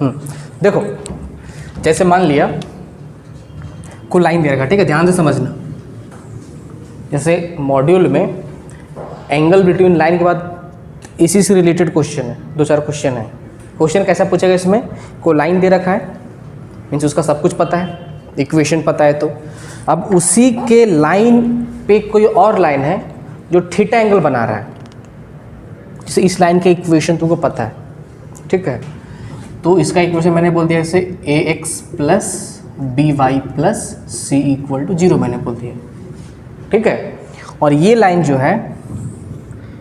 देखो जैसे मान लिया कोई लाइन दे रखा, ठीक है, ध्यान से समझना। जैसे मॉड्यूल में एंगल बिटवीन लाइन के बाद इसी से रिलेटेड क्वेश्चन है, 2-4 क्वेश्चन है। क्वेश्चन कैसा पूछेगा, इसमें कोई लाइन दे रखा है, मीन्स उसका सब कुछ पता है, इक्वेशन पता है, तो अब उसी के लाइन पे कोई और लाइन है जो थीटा एंगल बना रहा है, जैसे इस लाइन के इक्वेशन तुमको पता है, ठीक है, तो इसका इक्वेशन मैंने बोल दिया जैसे ax plus b y plus c equal to 0 मैंने बोल दिया, ठीक है। और ये लाइन जो है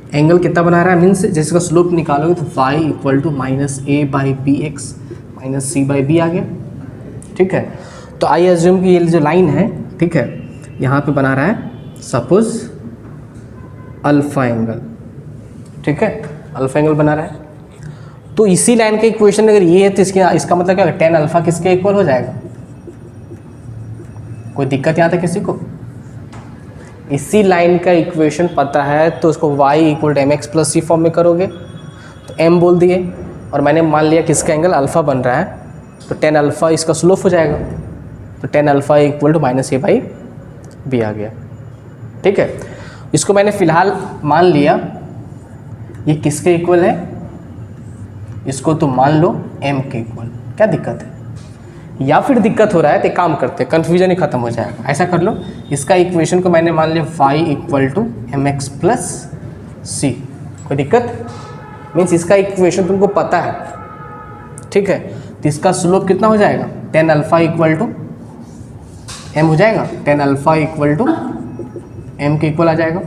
एंगल कितना बना रहा है, मीन्स जैसे इसका स्लोप निकालोगे तो y equal to minus A by B X minus C by B आ गया, ठीक है। तो आई एज्यूम कि ये जो लाइन है, ठीक है, यहाँ पे बना रहा है सपोज अल्फा एंगल, ठीक है, अल्फा एंगल बना रहा है। तो इसी लाइन के इक्वेशन अगर ये है तो इसका मतलब क्या है, tan अल्फा किसके इक्वल हो जाएगा? कोई दिक्कत यहाँ तक किसी को? इसी लाइन का इक्वेशन पता है तो उसको y equal to M x plus c form में करोगे तो m बोल दिए, और मैंने मान लिया किसका एंगल अल्फ़ा बन रहा है, तो tan अल्फ़ा इसका स्लोप हो जाएगा, तो tan alpha equal to minus A by B आ गया, ठीक है। इसको मैंने फ़िलहाल मान लिया ये किसके इक्वल है, इसको तो मान लो m के इक्वल, क्या दिक्कत है? या फिर दिक्कत हो रहा है तो एक काम करते हैं, कन्फ्यूजन ही खत्म हो जाएगा। ऐसा कर लो, इसका इक्वेशन को मैंने मान लिया y equal to M x plus C, कोई दिक्कत? मीन्स इसका इक्वेशन तुमको पता है, ठीक है, तो इसका स्लोप कितना हो जाएगा, tan alpha equal to m हो जाएगा, tan alpha equal to m के इक्वल आ जाएगा,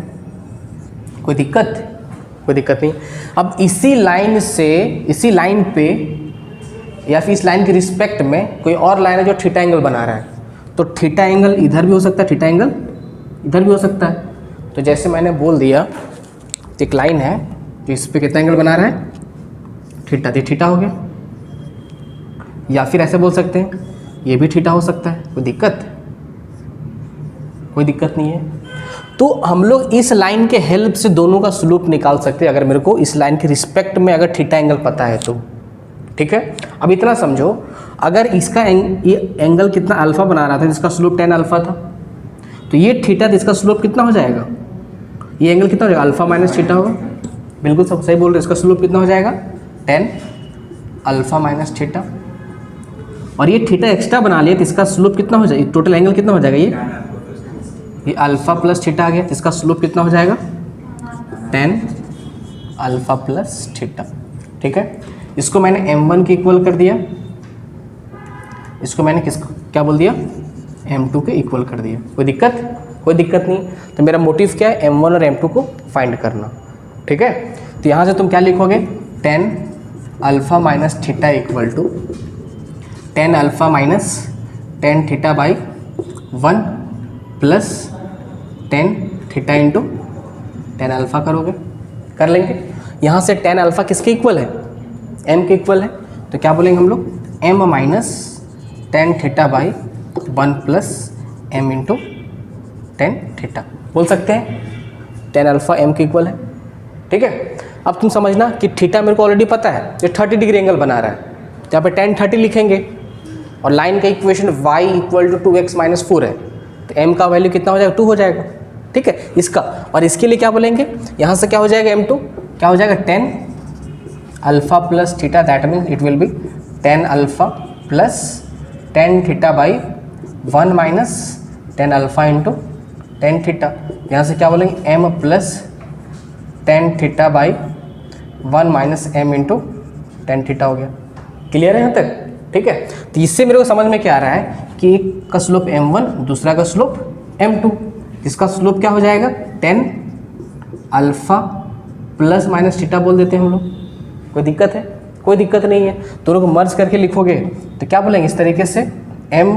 कोई दिक्कत? कोई दिक्कत नहीं। अब इसी लाइन से, इसी लाइन पे या फिर इस लाइन के रिस्पेक्ट में कोई और लाइन है जो थीटा एंगल बना रहा है, तो थीटा एंगल इधर भी हो सकता है, थीटा एंगल इधर भी हो सकता है। तो जैसे मैंने बोल दिया एक लाइन है तो इस पे कितना एंगल बना रहा है, थीटा, तो थीटा हो गया। या फिर ऐसे बोल सकते हैं ये भी थीटा हो सकता है, कोई दिक्कत? कोई दिक्कत नहीं है। तो हम लोग इस लाइन के हेल्प से दोनों का स्लोप निकाल सकते हैं, अगर मेरे को इस लाइन के रिस्पेक्ट में अगर थीटा एंगल पता है तो, ठीक है। अब इतना समझो, अगर इसका ये एंगल कितना अल्फ़ा बना रहा था जिसका स्लोप tan अल्फ़ा था, तो ये थीटा तो इसका स्लोप कितना हो जाएगा, ये एंगल कितना हो जाएगा, अल्फ़ा माइनस थीटा होगा। बिल्कुल सब सही बोल रहे, इसका स्लोप कितना हो जाएगा, tan अल्फ़ा माइनस थीटा। और ये थीटा एक्स्ट्रा बना लिया तो इसका स्लोप कितना हो जाएगा, टोटल एंगल कितना हो जाएगा, ये अल्फ़ा प्लस थीटा आ गया, तो इसका स्लोप कितना हो जाएगा, tan अल्फ़ा प्लस थीटा, ठीक है। इसको मैंने m1 के इक्वल कर दिया, इसको मैंने क्या बोल दिया, m2 के इक्वल कर दिया, कोई दिक्कत? कोई दिक्कत नहीं। तो मेरा मोटिव क्या है, m1 और m2 को फाइंड करना, ठीक है। तो यहाँ से तुम क्या लिखोगे, tan alpha minus theta equal to tan alpha minus tan theta by 1 plus tan theta into tan alpha करोगे, कर लेंगे। यहाँ से tan अल्फ़ा किसके इक्वल है, m के इक्वल है, तो क्या बोलेंगे हम लोग, m minus tan theta by 1 plus m into tan theta बोल सकते हैं। tan अल्फ़ा m के इक्वल है, ठीक है। अब तुम समझना कि थीटा मेरे को ऑलरेडी पता है, ये 30 डिग्री एंगल बना रहा है, तो यहाँ पे tan 30 लिखेंगे, और लाइन का equation y equal to 2x minus 4 है, तो m का वैल्यू कितना हो जाएगा, 2 हो जाएगा, ठीक है। इसका और इसके लिए क्या बोलेंगे, यहाँ से क्या हो जाएगा, m2 क्या हो जाएगा, tan alpha plus theta, that means it will be tan alpha plus tan theta by 1 minus tan alpha into tan theta. यहाँ से क्या बोलेंगे, m plus tan theta by 1 minus m into tan theta हो गया। Clear है यहाँ तक, ठीक है। तो इससे मेरे को समझ में क्या आ रहा है कि एक का स्लोप m1, दूसरा का स्लोप m2, इसका स्लोप क्या हो जाएगा, tan alpha plus minus theta बोल देते हैं हम लोग, कोई दिक्कत है? कोई दिक्कत नहीं है। दोनों को मर्ज करके लिखोगे तो क्या बोलेंगे इस तरीके से, m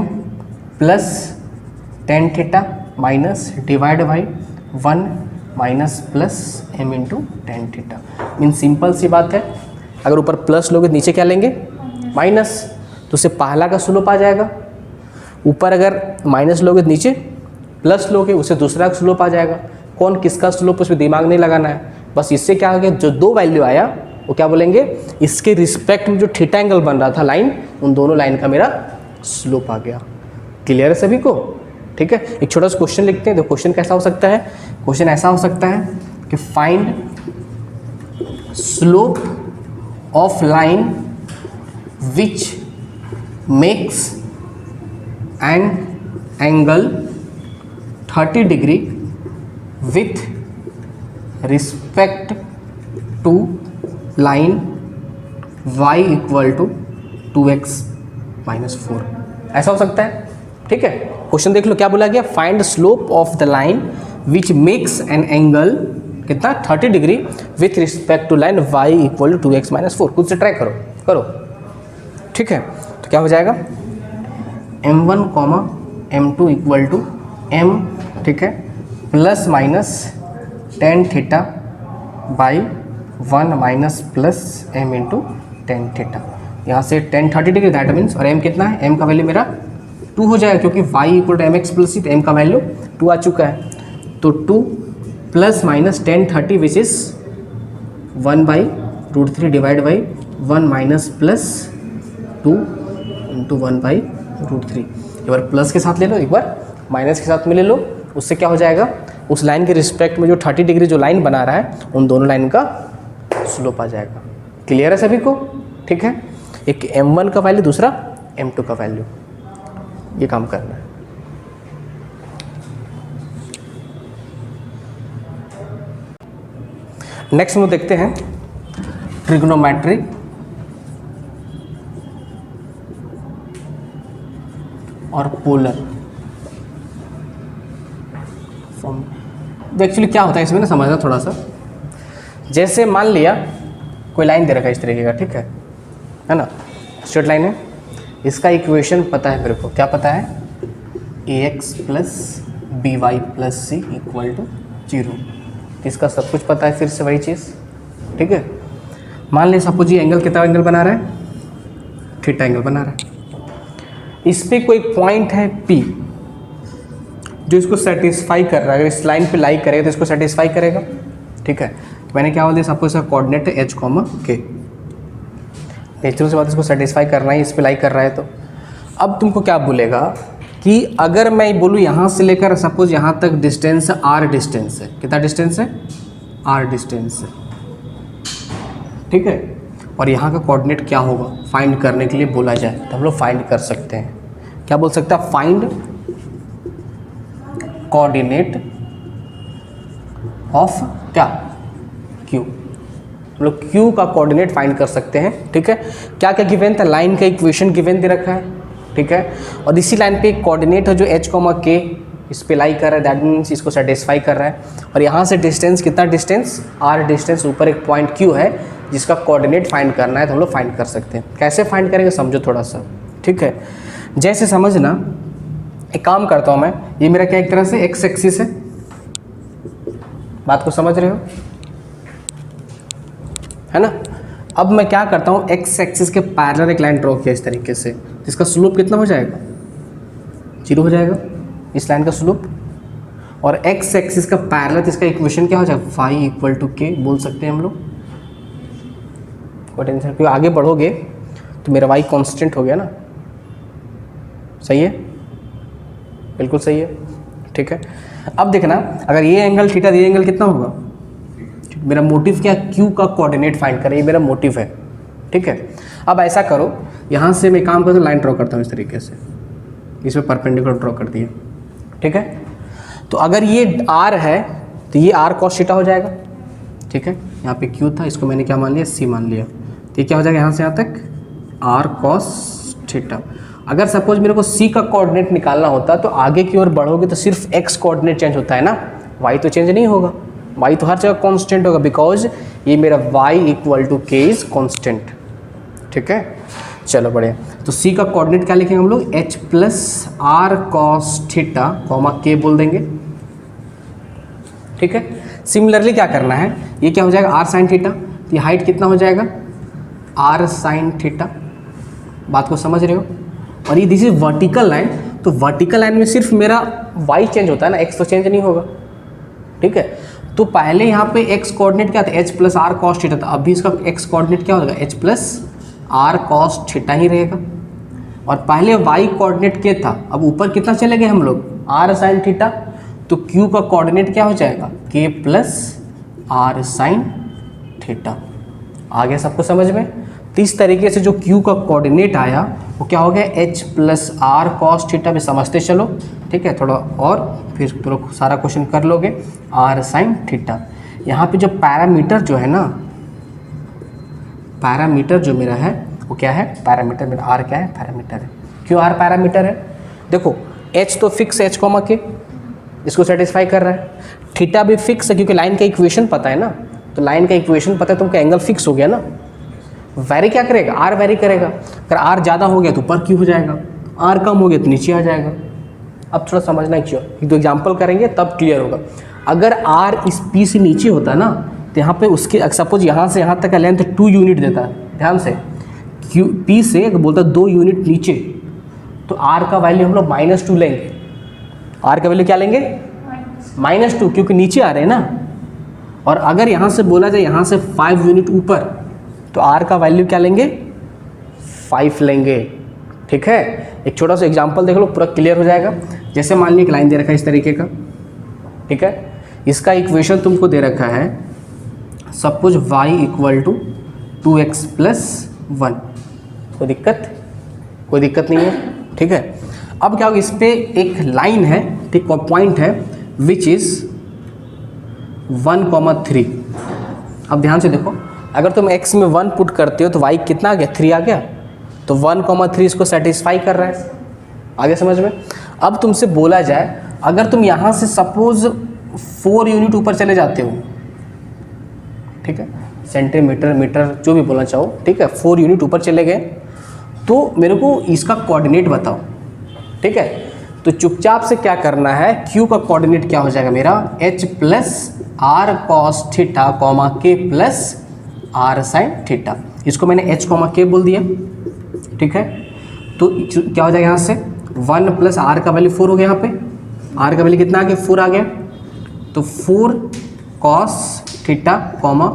plus tan theta minus divide by 1 minus plus m into tan theta. Mean simple सी बात है, अगर ऊपर प्लस लोगे नीचे क्या लेंगे, माइनस, तो उससे पहला का स्लोप आ जाएगा। ऊपर अगर माइनस लोगे नीचे प्लस लोगे, उससे दूसरा का स्लोप आ जाएगा। कौन किसका स्लोप, उसमें दिमाग नहीं लगाना है, बस इससे क्या हो गया, जो 2 वैल्यू आया वो क्या बोलेंगे, इसके रिस्पेक्ट में जो थीटा एंगल बन रहा था लाइन, उन दोनों लाइन का मेरा स्लोप आ गया। क्लियर है सभी को? ठीक है, एक छोटा सा क्वेश्चन लिखते हैं। तो क्वेश्चन कैसा हो सकता है? क्वेश्चन ऐसा हो सकता है कि find slope of line which makes an angle 30 degree with respect to line y equal to 2x minus 4। ऐसा हो सकता है। ठीक है, क्वेश्चन देख लो क्या बोला गया, find slope of the line which makes an angle कितना 30 degree with respect to line y equal to 2x minus 4। खुद से ट्राई करो। ठीक है, तो क्या हो जाएगा, m1 comma m2 equal to m, ठीक है, plus minus tan theta by 1 minus plus m into tan theta. यहाँ से 10 30 डिग्री दैट मीन्स, और m कितना है, m का वैल्यू मेरा 2 हो जाएगा क्योंकि y equal to mx plus c, तो m का वैल्यू 2 आ चुका है। तो 2 plus minus 10 30 which is 1/√3 divide by 1 minus plus 2 into 1/√3। एक बार प्लस के साथ ले लो, एक बार माइनस के साथ में ले लो। उससे क्या हो जाएगा, उस लाइन के रिस्पेक्ट में जो 30 डिग्री जो लाइन बना रहा है उन दोनों लाइन का स्लोप आ जाएगा। क्लियर है सभी को? ठीक है, एक m1 का वैल्यू, दूसरा m2 का वैल्यू, ये काम करना है। नेक्स्ट में देखते हैं ट्रिग्नोमेट्री और पोलर फॉर्म। एक्चुअली क्या होता है इसमें ना, समझना थोड़ा सा। जैसे मान लिया कोई लाइन दे रखा है इस तरीके का, ठीक है ना, स्ट्रेट लाइन है, इसका इक्वेशन पता है मेरे को, क्या पता है, ax plus b y plus c equal to 0। इसका सब कुछ पता है, फिर से वही चीज़। ठीक है, मान लिया सपोज ये एंगल कितना एंगल बना रहा है, थीटा एंगल बना रहा है। इस पे कोई पॉइंट है P जो इसको सेटिस्फाई कर रहा है। अगर इस लाइन पे लाई करेगा तो इसको सेटिस्फाई करेगा। ठीक है, मैंने क्या बोल दिया, सबको इसका कोऑर्डिनेट है h, k। नेचुरल से बात इसको सेटिस्फाई करना है, इस पे लाई कर रहा है। तो अब तुमको क्या बोलेगा कि अगर मैं बोलूँ यहाँ से लेकर सपोज यहाँ तक डिस्टेंस r डिस्टेंस है, कितना डिस्टेंस है, r डिस्टेंस है। ठीक है, और यहाँ का कोऑर्डिनेट क्या होगा फाइंड करने के लिए बोला जाए तो हम लोग फाइंड कर सकते हैं। क्या बोल सकते हैं, फाइंड कोऑर्डिनेट ऑफ क्या, q। हम लोग q का कोऑर्डिनेट फाइंड कर सकते हैं। ठीक है, क्या क्या गिवन था, लाइन का इक्वेशन गिवन दे रखा है। ठीक है, और इसी लाइन पे एक कोऑर्डिनेट है जो h, k इस पे लाई कर रहा है, दैट मीन्स इसको सेटिस्फाई कर रहा है। और यहाँ से डिस्टेंस कितना, डिस्टेंस r डिस्टेंस, ऊपर एक पॉइंट q है जिसका कोऑर्डिनेट फाइंड करना है, तो हम लोग फाइंड कर सकते हैं। कैसे फाइंड करेंगे समझो थोड़ा सा। ठीक है, जैसे समझना, एक काम करता हूँ मैं, ये मेरा क्या एक तरह से एक्स एक्सिस है, बात को समझ रहे हो, है ना। अब मैं क्या करता हूँ, एक्स एक्सिस के पैरेलल एक लाइन ड्रॉ किया इस तरीके से, जिसका स्लोप कितना हो जाएगा, 0 हो जाएगा इस लाइन का स्लोप। और एक्स एक्सिस का पैरेलल इसका इक्वेशन क्या हो जाएगा, फाई इक्वल टू के बोल सकते हैं हम लोग। कोई टेंशन, क्योंकि आगे बढ़ोगे तो मेरा वाई कांस्टेंट हो गया ना। सही है, बिल्कुल सही है। ठीक है, अब देखना, अगर ये एंगल थीटा, ये एंगल कितना होगा, मेरा मोटिव क्या, क्यू का कोऑर्डिनेट फाइंड करें, ये मेरा मोटिव है। ठीक है, अब ऐसा करो, यहाँ से मैं काम करता हूँ, लाइन ड्रॉ करता हूँ इस तरीके से, इसमें परपेंडिकुलर ड्रॉ कर दिया। ठीक है, तो अगर ये r है तो ये r cos थीटा हो जाएगा। ठीक है, यहाँ पे q था, इसको मैंने क्या मान लिया, c मान लिया, तो ये क्या हो जाएगा, यहाँ से यहाँ तक r cos थीटा। अगर सपोज मेरे को c का कोऑर्डिनेट निकालना होता तो आगे की ओर बढ़ोगे तो सिर्फ x कोऑर्डिनेट चेंज होता है ना, y तो चेंज नहीं होगा, y तो हर जगह कांस्टेंट होगा, बिकॉज ये मेरा y इक्वल टू के इज कांस्टेंट। ठीक है, चलो बढ़िया। तो c का कोऑर्डिनेट क्या लिखेंगे हम लोग, h plus r cos theta comma k बोल देंगे। ठीक है, सिमिलरली क्या करना है, ये क्या हो जाएगा, r साइन थीटा, तो ये हाइट कितना हो जाएगा, r साइन थीटा। बात को समझ रहे हो, और ये दिस इज वर्टिकल लाइन, तो वर्टिकल लाइन में सिर्फ मेरा y चेंज होता है ना, x तो चेंज नहीं होगा। ठीक है, तो पहले यहाँ पे x कोऑर्डिनेट क्या था, h plus are cos theta था, अभी इसका x कोऑर्डिनेट क्या होगा, h plus are cos theta ही रहेगा। और पहले y कोऑर्डिनेट क्या था, अब ऊपर कितना चले गए हम लोग, r साइन थीटा, तो q का कोऑर्डिनेट क्या हो जाएगा, k plus are sine theta. आ गया सबको समझ में। तो इस तरीके से जो q का कोऑर्डिनेट आया वो क्या हो गया, h plus are cos theta भी समझते चलो, ठीक है, थोड़ा और फिर पूरा सारा क्वेश्चन कर लोगे, आर साइन थीटा। यहाँ पे जो पैरामीटर जो है ना, पैरामीटर जो मेरा है वो क्या है, पैरामीटर मेरा आर क्या है, पैरामीटर है। क्यों आर पैरामीटर है, देखो h तो फिक्स है, h कॉमा के, इसको सेटिस्फाई कर रहा है, थीटा भी फिक्स है क्योंकि लाइन का इक्वेशन पता है ना, तो लाइन का इक्वेशन पता है, तुमको एंगल फिक्स हो गया ना। वैरी क्या करेगा, आर वैरी करेगा, अगर आर ज़्यादा हो गया तो ऊपर क्यों हो जाएगा, आर कम हो गया तो नीचे आ जाएगा। अब थोड़ा समझना क्यों, एक दो एग्जाम्पल करेंगे तब क्लियर होगा। अगर आर इस पी से नीचे होता ना, तो यहाँ पे उसके सपोज यहाँ से यहाँ तक का लेंथ 2 यूनिट देता है, ध्यान से, क्यू पी से बोलता 2 यूनिट नीचे, तो आर का वैल्यू हम लोग -2 लेंगे। आर का वैल्यू क्या लेंगे, -2, क्योंकि नीचे आ रहे हैं ना। और अगर यहाँ से बोला जाए यहाँ से 5 यूनिट ऊपर, तो आर का वैल्यू क्या लेंगे, 5 लेंगे, ठीक है। एक छोटा सा एग्जांपल देख लो, पूरा क्लियर हो जाएगा। जैसे मान लीजिए एक लाइन दे रखा है इस तरीके का, ठीक है, इसका इक्वेशन तुमको दे रखा है, suppose y equal to 2x plus 1, कोई दिक्कत नहीं है, ठीक है। अब क्या होगा, इस पर एक लाइन है, ठीक, पॉइंट है विच इज़ 1,3। अब ध्यान से देखो, अगर तुम x में 1 पुट करते हो तो y कितना आ गया, 3 आ गया, तो 1,3 इसको सेटिस्फाई कर रहा है। आगे समझ में। अब तुमसे बोला जाए, अगर तुम यहाँ से सपोज 4 यूनिट ऊपर चले जाते हो, ठीक है, सेंटीमीटर मीटर जो भी बोलना चाहो, ठीक है, 4 यूनिट ऊपर चले गए, तो मेरे को इसका कोऑर्डिनेट बताओ, ठीक है। तो चुपचाप से क्या करना है, q का कोऑर्डिनेट क्या हो जाएगा मेरा, h plus are cos theta comma k plus are sine theta. इसको मैंने h कॉमा k बोल दिया, ठीक है। तो क्या हो जाएगा, यहाँ से 1 प्लस आर का वैल्यू 4 हो गया, यहाँ पे आर का वैल्यू कितना आ गया, 4 आ गया, तो 4 कॉस थीटा कॉमा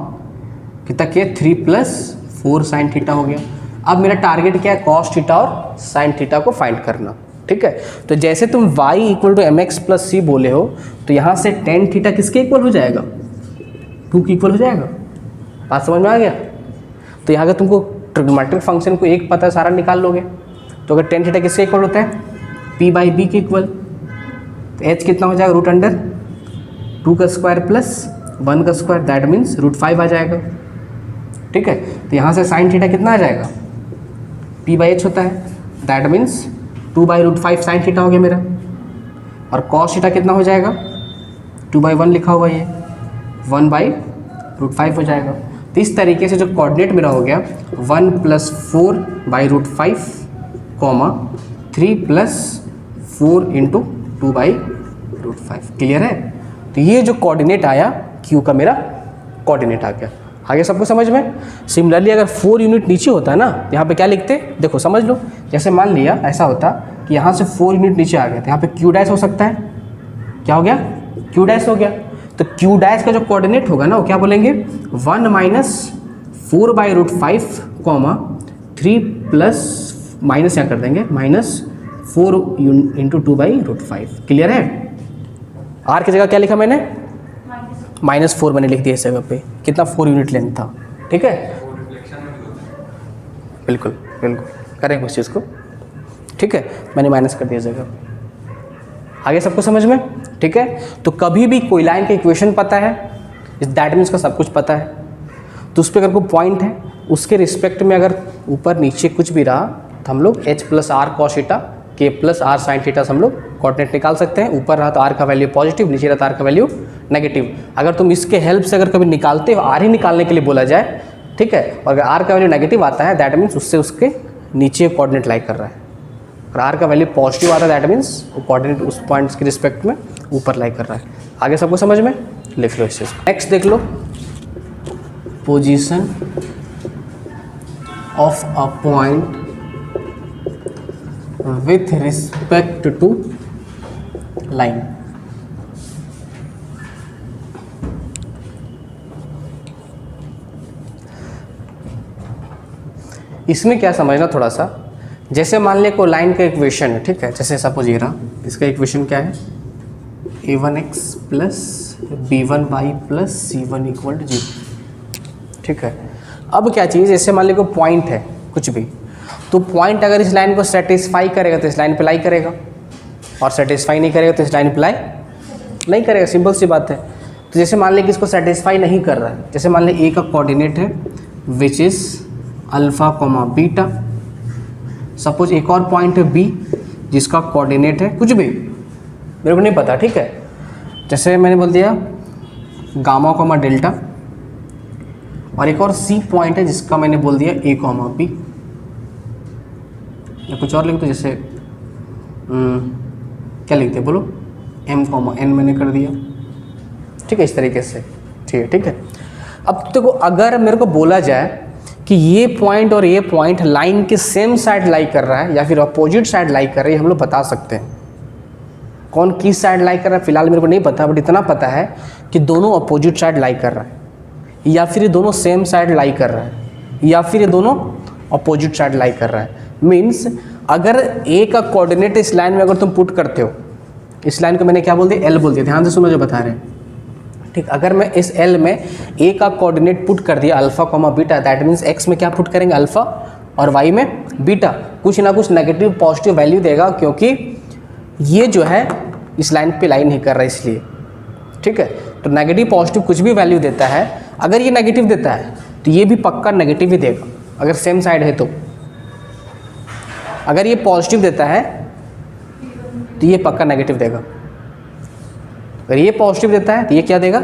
कितना के 3 प्लस 4 साइन थीटा हो गया। अब मेरा टारगेट क्या है, कॉस थीटा और साइन थीटा को फाइंड करना, ठीक है। तो जैसे तुम y equal to mx plus C बोले हो, तो यहाँ से टेन थीटा किसके इक्वल हो जाएगा, 2 के इक्वल हो जाएगा। बात समझ में आ गया। तो यहाँ का तुमको ट्रिग्नोमेट्रिक फंक्शन को एक पता है, सारा निकाल लोगे। तो अगर टेन थीटा किसके इक्वल होता है, p बाई बी के इक्वल, तो h कितना हो जाएगा, √2 का स्क्वायर प्लस 1 का स्क्वायर, दैट मीन्स √5 आ जाएगा, ठीक है। तो यहाँ से साइन थीटा कितना आ जाएगा, p बाई h होता है, that means 2 by √5 sine theta हो गया मेरा। और कॉस थीटा कितना हो जाएगा, 2/1 लिखा हुआ ये 1 बाई √5 हो जाएगा। तो इस तरीके से जो कोऑर्डिनेट मेरा हो गया 1 plus 4 by √5 comma 3 plus 4 into 2 by √5, clear है। तो ये जो कोऑर्डिनेट आया Q का मेरा कोऑर्डिनेट आ गया। आगे सबको समझ में। सिमिलरली अगर 4 यूनिट नीचे होता है ना, यहाँ पे क्या लिखते, देखो समझ लो, जैसे मान लिया ऐसा होता कि यहाँ से 4 यूनिट नीचे आ गया, तो यहाँ पे Q डैश हो सकता है, क्या हो गया, Q डैश हो गया। तो Q डैश का जो कोऑर्डिनेट होगा ना, वो क्या बोलेंगे, 1 minus 4 by √5 comma 3 plus minus क्या कर देंगे, -4 इंटू 2 बाई √5, क्लियर है। आर की जगह क्या लिखा मैंने, -4 मैंने लिख दिया इस जगह पे, कितना 4 यूनिट लेंथ था, ठीक है। बिल्कुल बिल्कुल करेंगे उस चीज़ को, ठीक है, मैंने माइनस कर दिया इस जगह। आगे सबको समझ में, ठीक है। तो कभी भी कोई लाइन का इक्वेशन पता है, इस दैट मीन्स का सब कुछ पता है, तो उस पर अगर कोई पॉइंट है, उसके रिस्पेक्ट में अगर ऊपर नीचे कुछ भी रहा, तो हम लोग h plus are cos theta k plus are sine theta से हम लोग कोऑर्डिनेट निकाल सकते हैं। ऊपर रहा तो r का वैल्यू पॉजिटिव, नीचे रहा तो r का वैल्यू नेगेटिव। अगर तुम इसके हेल्प से अगर कभी निकालते हो, r ही निकालने के लिए बोला जाए, ठीक है, और अगर r का वैल्यू नेगेटिव आता है, दैट मीन्स उससे उसके नीचे कोऑर्डिनेट लाई कर रहा है। अगर r का वैल्यू पॉजिटिव आता है, दैट मीन्स वो कोऑर्डिनेट उस पॉइंट्स के रिस्पेक्ट में ऊपर लाई कर रहा है। आगे सबको समझ में, लिख लो इस चीज़। नेक्स्ट देख लो, position of a point with respect to line। इसमें क्या समझना थोड़ा सा, जैसे मान लिया कोई लाइन का इक्वेशन है, ठीक है, जैसे सपोज ये रहा, इसका इक्वेशन क्या है, a1x plus b1y plus c1 equal to 0, ठीक है। अब क्या चीज़, जैसे मान लिया कोई पॉइंट है कुछ भी, तो पॉइंट अगर इस लाइन को सेटिस्फाई करेगा तो इस लाइन पे लाई करेगा, और सेटिस्फाई नहीं करेगा तो इस लाइन पे लाई नहीं करेगा, सिंपल सी बात है। तो जैसे मान लिया कि इसको सेटिस्फाई नहीं कर रहा है, जैसे मान लिया ए का कोऑर्डिनेट है which is alpha comma beta, suppose एक और पॉइंट है बी जिसका कोऑर्डिनेट है कुछ भी मेरे को नहीं पता, ठीक है, जैसे मैंने बोल दिया गामा कॉमा डेल्टा, और एक और सी पॉइंट है जिसका मैंने बोल दिया ए कॉमा बी, या कुछ और लिख दो, जैसे क्या लिखते बोलो, एम कॉमा एन मैंने कर दिया, ठीक है, इस तरीके से, ठीक है। अब देखो अगर मेरे को बोला जाए कि ये पॉइंट और ये पॉइंट लाइन के सेम साइड लाई कर रहा है या फिर अपोजिट साइड लाई कर रही है, हम लोग बता सकते हैं कौन किस साइड लाई कर रहा है, फिलहाल मेरे को नहीं पता, बट इतना पता है कि दोनों अपोजिट साइड लाई कर रहा है, या फिर ये दोनों सेम साइड लाई कर रहा है, या फिर ये दोनों अपोजिट साइड लाई कर रहा है। मीन्स अगर ए का कोऑर्डिनेट इस लाइन में अगर तुम पुट करते हो, इस लाइन को मैंने क्या बोल दिया, एल बोल दिया, ध्यान से सुनो जो बता रहे हैं, ठीक। अगर मैं इस एल में ए का कोऑर्डिनेट पुट कर दिया alpha comma beta, that means x में क्या पुट करेंगे, अल्फा, और वाई में बीटा, कुछ ना कुछ नेगेटिव पॉजिटिव वैल्यू देगा, क्योंकि ये जो है इस लाइन पे लाइन नहीं कर रहा है इसलिए, ठीक है। तो नेगेटिव पॉजिटिव कुछ भी वैल्यू देता है, अगर ये नेगेटिव देता है तो ये भी पक्का नेगेटिव ही देगा, अगर सेम साइड है तो। अगर ये पॉजिटिव देता है तो ये पक्का नेगेटिव देगा, अगर ये पॉजिटिव देता है तो ये क्या देगा,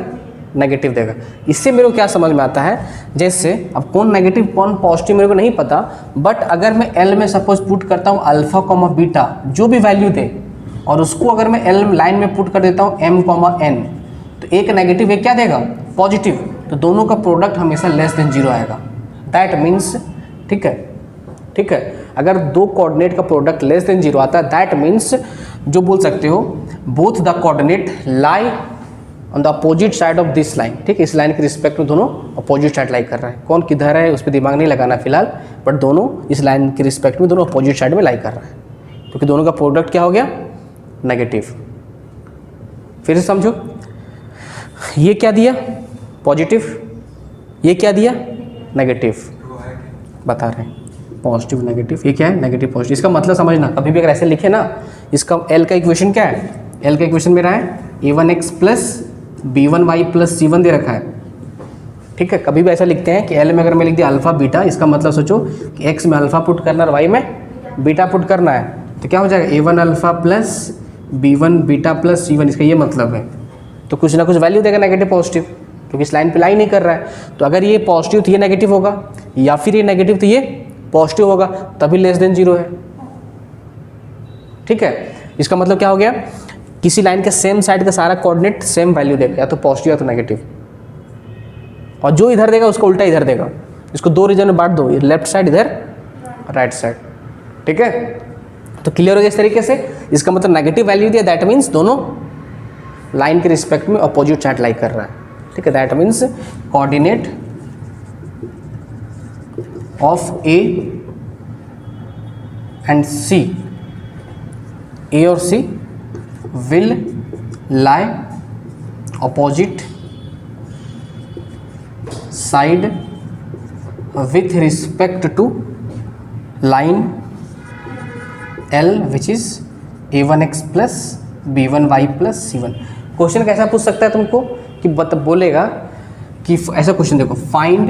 नेगेटिव देगा। इससे मेरे को क्या समझ में आता है, जैसे अब कौन नेगेटिव कौन पॉजिटिव मेरे को नहीं पता, बट अगर मैं एल में सपोज पुट करता हूँ अल्फा कॉमा बीटा जो भी वैल्यू दे, और उसको अगर मैं एल लाइन में पुट कर देता हूँ एम कॉमा एन, तो एक नेगेटिव एक क्या देगा, पॉजिटिव, तो दोनों का प्रोडक्ट हमेशा लेस देन 0 आएगा। दैट मीन्स, ठीक है, ठीक है, अगर दो कोऑर्डिनेट का प्रोडक्ट लेस देन 0 आता है, दैट मीन्स जो बोल सकते हो both the coordinate lie on the opposite side of this line, ठीक है। इस लाइन के रिस्पेक्ट में दोनों अपोजिट साइड लाई कर रहा है, कौन किधर है उस पर दिमाग नहीं लगाना फिलहाल, बट दोनों इस लाइन के रिस्पेक्ट में दोनों अपोजिट साइड में लाई कर रहा है, क्योंकि दोनों का प्रोडक्ट क्या हो गया, नेगेटिव। फिर से समझो, ये क्या दिया, पॉजिटिव, ये क्या दिया, नेगेटिव, बता रहे हैं पॉजिटिव नेगेटिव, ये क्या है, नेगेटिव पॉजिटिव। इसका मतलब समझना, कभी भी अगर ऐसे लिखे ना, इसका एल का इक्वेशन क्या है, एल का इक्वेशन मेरा है a1x plus b1y plus c1 दे रखा है, ठीक है। कभी भी ऐसा लिखते हैं कि एल में अगर मैं लिख दिया अल्फा बीटा, इसका मतलब सोचो कि एक्स में अल्फा पुट करना और वाई में बीटा पुट करना है, तो क्या हो जाएगा, a1 alpha plus b1 beta plus c1, इसका ये मतलब है। तो कुछ ना कुछ वैल्यू देगा नेगेटिव पॉजिटिव, क्योंकि इस लाइन पे लाई नहीं कर रहा है। तो अगर ये पॉजिटिव तो ये नेगेटिव होगा, या फिर ये नेगेटिव तो ये पॉजिटिव होगा, तभी लेस देन 0 है, ठीक है। इसका मतलब क्या हो गया, किसी लाइन के सेम साइड का सारा कोऑर्डिनेट सेम वैल्यू देगा, या तो पॉजिटिव या तो नेगेटिव, और जो इधर देगा उसको उल्टा इधर देगा। इसको दो रीजन में बांट दो, लेफ्ट साइड इधर, राइट साइड, ठीक है। तो क्लियर हो गया इस तरीके से। इसका मतलब नेगेटिव वैल्यू दिया, दैट मीन्स दोनों लाइन के रिस्पेक्ट में अपोजिट साइड लाई कर रहा है, ठीक है। That means coordinate of A and C, A और C will lie opposite side with respect to line L which is a1x plus b1y plus c1। Question कैसा पूछ सकता है तुमको कि बोलेगा कि ऐसा क्वेश्चन देखो, find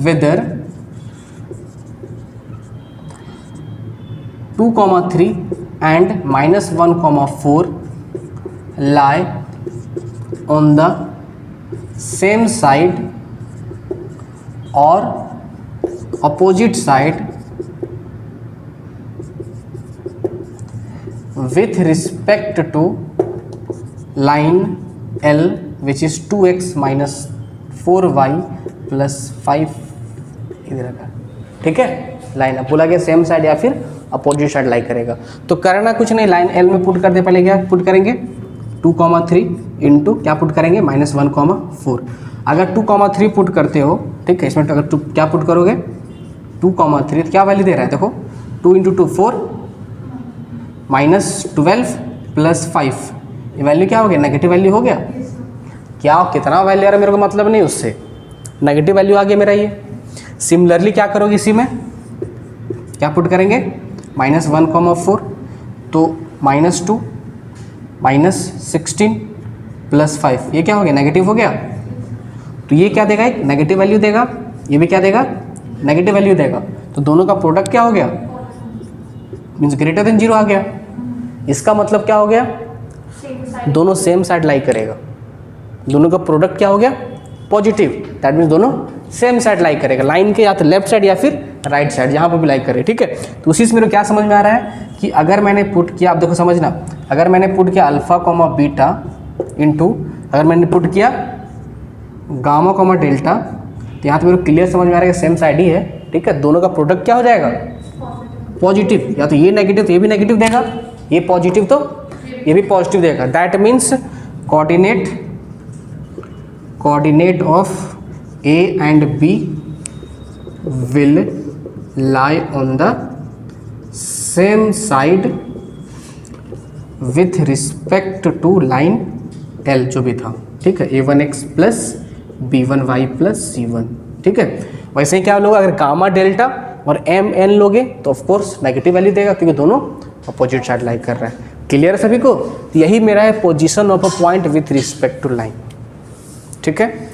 weather 2,3 and -1,4 lie on the same side or opposite side with respect to line L which is 2x minus 4y plus 5 इधर का, ठीक है। लाइन अब बोला गया सेम साइड या फिर अपोजिट साइड लाई करेगा, तो करना कुछ नहीं, लाइन एल में पुट कर दे, पहले क्या पुट करेंगे 2,3 इंटू क्या पुट करेंगे -1,4। अगर 2,3 पुट करते हो, ठीक है, इसमें अगर क्या पुट करोगे 2,3 तो क्या वैल्यू दे रहा है, देखो 2 × 2 4 -12 + 5, ये वैल्यू क्या हो गया, नेगेटिव वैल्यू हो गया। क्या कितना वैल्यू आ रहा है मेरे को मतलब नहीं, उससे नेगेटिव वैल्यू आ गया मेरा ये। सिमिलरली क्या करोगे इसी में, क्या पुट करेंगे, -1,4 तो -2 -16 + 5, ये क्या हो गया, नेगेटिव हो गया। तो ये क्या देगा, एक नेगेटिव वैल्यू देगा, ये भी क्या देगा, नेगेटिव वैल्यू देगा। तो दोनों का प्रोडक्ट क्या हो गया, मीन्स ग्रेटर देन 0 आ गया। इसका मतलब क्या हो गया, दोनों सेम साइड लाई करेगा, दोनों का प्रोडक्ट क्या हो गया, पॉजिटिव। दैट मीन्स दोनों सेम साइड लाई करेगा, लाइन के या तो लेफ्ट साइड या फिर राइट साइड, जहाँ पर भी लाई करे, ठीक है। तो उसी से मेरे को क्या समझ में आ रहा है कि अगर मैंने पुट किया, आप देखो समझना, अगर मैंने पुट किया अल्फा कॉमा बीटा इंटू, अगर मैंने पुट किया गामा कॉमा डेल्टा, तो यहाँ तो मेरे को क्लियर समझ में आ रहा है कि सेम साइड ही है, ठीक है। दोनों का प्रोडक्ट क्या हो जाएगा, पॉजिटिव। या तो ये नेगेटिव तो ये भी नेगेटिव देगा, ये पॉजिटिव तो ये भी पॉजिटिव देगा। That means coordinate of A and B will lie on the same side with respect to line L जो भी था, ठीक है, A1x + B1y + C1, ठीक है। वैसे ही क्या लोगे, अगर गामा डेल्टा और MN लोगे तो ऑफ कोर्स नेगेटिव वैल्यू देगा, क्योंकि दोनों अपोजिट साइड लाई कर रहा है। क्लियर है सभी को, तो यही मेरा है position of a point with respect to line, ठीक है।